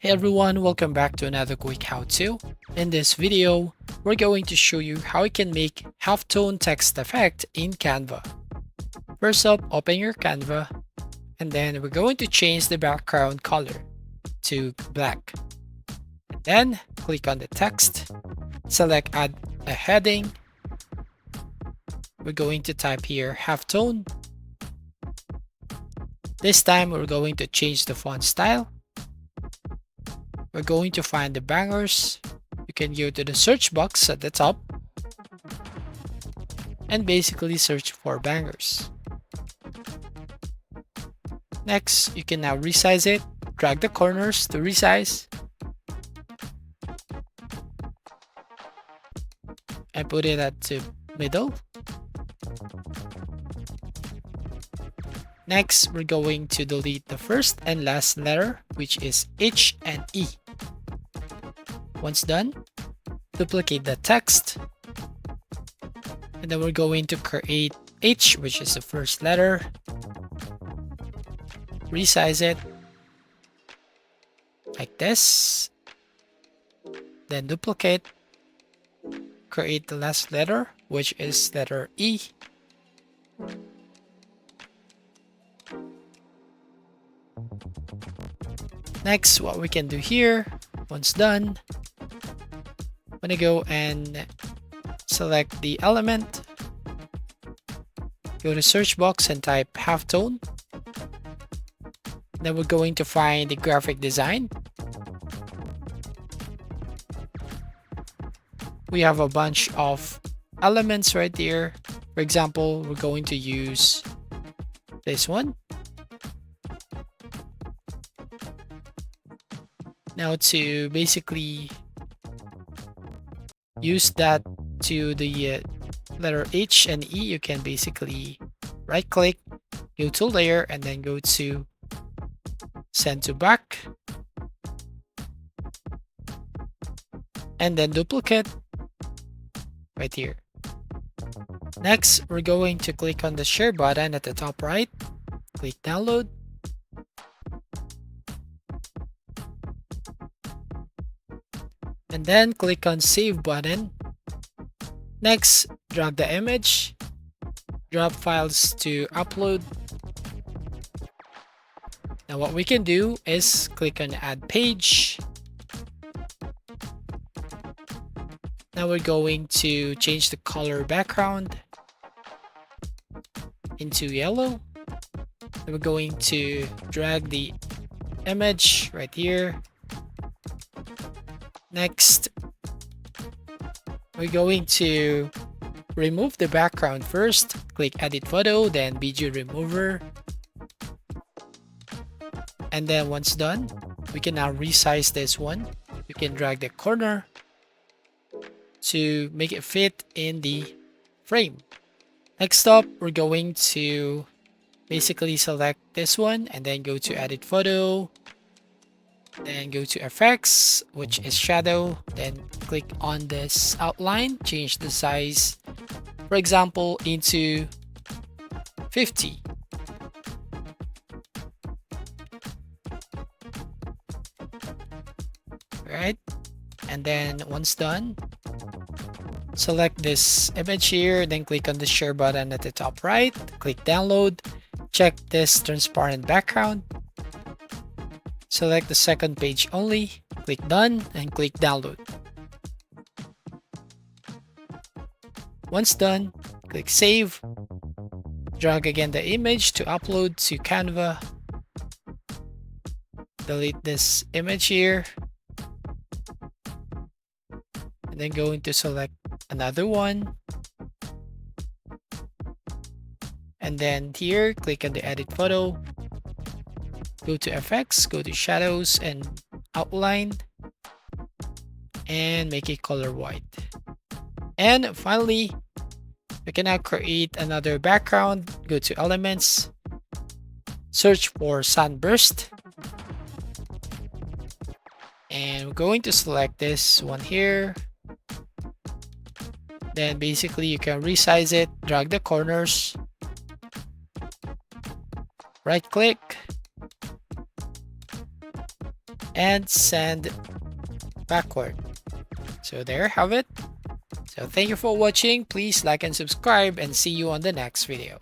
Hey everyone, welcome back to another quick how-to. In this video, we're going to show you how you can make halftone text effect in Canva. First up, open your Canva, and then we're going to change the background color to black. And then click on the text, select add a heading. We're going to type here halftone. This time we're going to change the font style. We're going to find the bangers. You can go to the search box at the top and basically search for bangers. Next, you can now resize it. Drag the corners to resize and put it at the middle. Next, we're going to delete the first and last letter, which is H and E. Once done, duplicate the text, and then we're going to create H, which is the first letter, resize it like this, then duplicate, create the last letter, which is letter E, next what we can do here, once done, I'm gonna go and select the element, go to search box and type halftone. Then we're going to find the graphic design. We have a bunch of elements right here. For example, we're going to use this one. Now to basically use that to the letter H and E, you can basically right click, go to layer, and then go to send to back, and then duplicate right here. Next, we're going to click on the share button at the top right, click download, and then click on save button. Next, drag the image, drop files to upload. Now what we can do is click on add page. Now we're going to change the color background into yellow. And we're going to drag the image right here. Next, we're going to remove the background first. Click edit photo, then BG remover. And then once done, we can now resize this one. You can drag the corner to make it fit in the frame. Next up, we're going to basically select this one and then go to edit photo. Then go to effects, which is shadow, then click on this outline, change the size, for example, into 50. Right, and then once done, select this image here, then click on the share button at the top right, click download, check this transparent background. Select the second page only, click done, and click download. Once done, click save. Drag again the image to upload to Canva. Delete this image here. And then going to select another one. And then here, click on the edit photo. Go to effects, go to shadows and outline, and make it color white. And finally, we can now create another background. Go to elements, search for sunburst, and we're going to select this one here. Then basically you can resize it, drag the corners, right click, and send backward. So there you have it. So thank you for watching. Please like and subscribe, and see you on the next video.